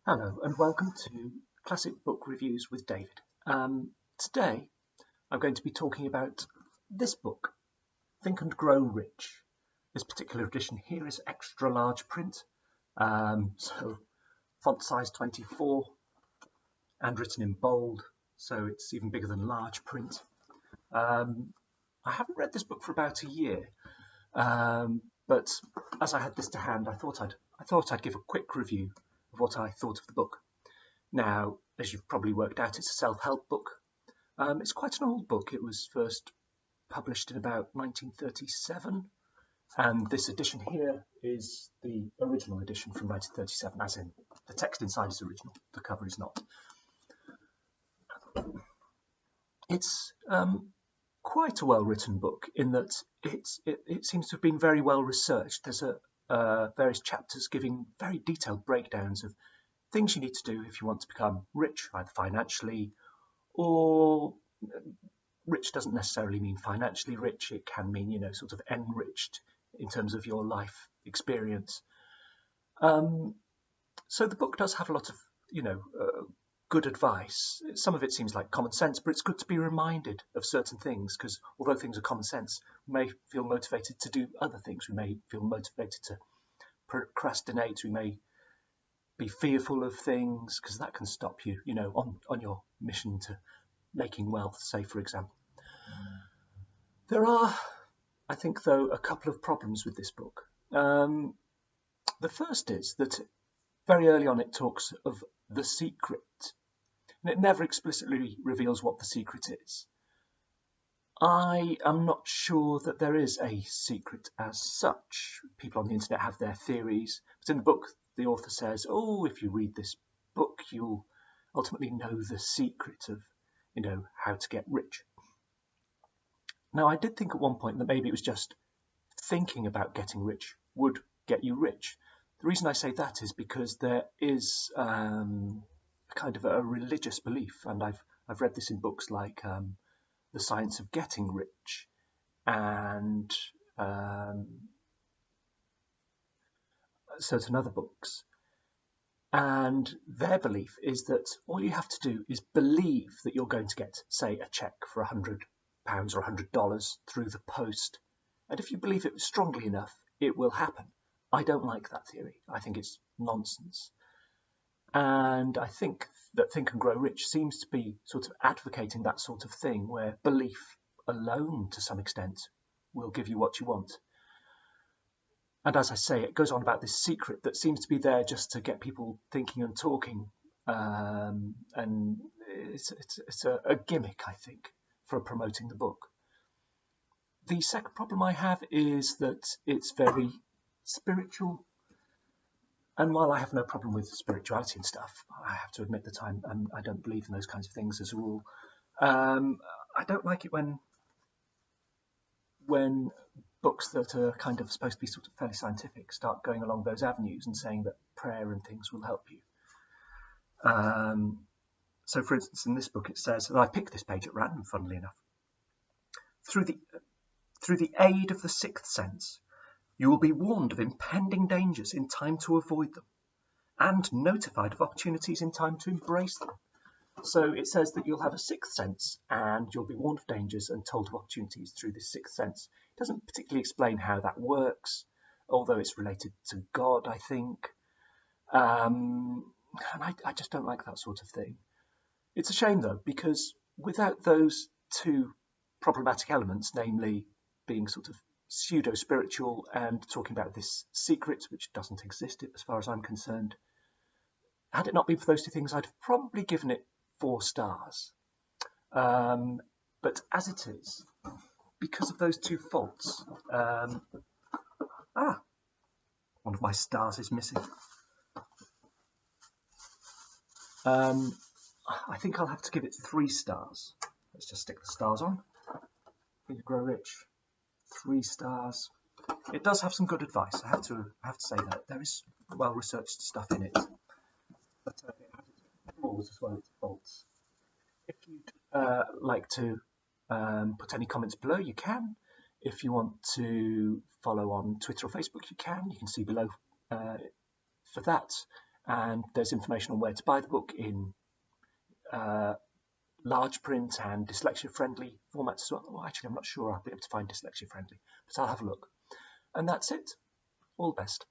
Hello and welcome to Classic Book Reviews with David. Today I'm going to be talking about this book, Think and Grow Rich. This particular edition here is extra large print, so font size 24 and written in bold, so it's even bigger than large print. I haven't read this book for about a year, but as I had this to hand, I thought I'd give a quick review of what I thought of the book. Now, as you've probably worked out, it's a self-help book. It's quite an old book. It was first published in about 1937, and this edition here is the original edition from 1937, as in the text inside is original, the cover is not. It's quite a well-written book in that it seems to have been very well researched. There's various chapters giving very detailed breakdowns of things you need to do if you want to become rich, either financially or rich doesn't necessarily mean financially rich. It can mean, sort of enriched in terms of your life experience. So the book does have a lot of, good advice. Some of it seems like common sense, but it's good to be reminded of certain things because although things are common sense, we may feel motivated to do other things. We may feel motivated to procrastinate. We may be fearful of things because that can stop you, on your mission to making wealth, say, for example. There are, I think, though, a couple of problems with this book. The first is that very early on it talks of the secret, and it never explicitly reveals what the secret is. I am not sure that there is a secret as such. People on the internet have their theories, but in the book the author says, if you read this book you'll ultimately know the secret of, how to get rich. Now, I did think at one point that maybe it was just thinking about getting rich would get you rich. The reason I say that is because there is kind of a religious belief, and I've read this in books like The Science of Getting Rich and certain other books. And their belief is that all you have to do is believe that you're going to get, say, a cheque for £100 or $100 through the post. And if you believe it strongly enough, it will happen. I don't like that theory. I think it's nonsense. And I think that Think and Grow Rich seems to be sort of advocating that sort of thing where belief alone, to some extent, will give you what you want. And as I say, it goes on about this secret that seems to be there just to get people thinking and talking. And it's a gimmick, I think, for promoting the book. The second problem I have is that it's very spiritual. And while I have no problem with spirituality and stuff, I have to admit that I don't believe in those kinds of things as a rule. I don't like it when books that are kind of supposed to be sort of fairly scientific start going along those avenues and saying that prayer and things will help you. So, for instance, in this book it says, and I picked this page at random, funnily enough, through the aid of the sixth sense, you will be warned of impending dangers in time to avoid them, and notified of opportunities in time to embrace them. So it says that you'll have a sixth sense, and you'll be warned of dangers and told of opportunities through this sixth sense. It doesn't particularly explain how that works, although it's related to God, I think. And I just don't like that sort of thing. It's a shame, though, because without those two problematic elements, namely being sort of pseudo-spiritual and talking about this secret, which doesn't exist as far as I'm concerned, had it not been for those two things, I'd have probably given it 4 stars. But as it is, because of those two faults, one of my stars is missing. I think I'll have to give it 3 stars. Let's just stick the stars on. Think and Grow Rich. 3 stars. It does have some good advice. I have to say that there is well-researched stuff in it, but it has its flaws as well as its faults. If you'd like to put any comments below, you can. If you want to follow on Twitter or Facebook, you can. You can see below for that. and there's information on where to buy the book in large print and dyslexia-friendly formats as well. Well, actually, I'm not sure I'll be able to find dyslexia-friendly, but I'll have a look. And that's it. All the best.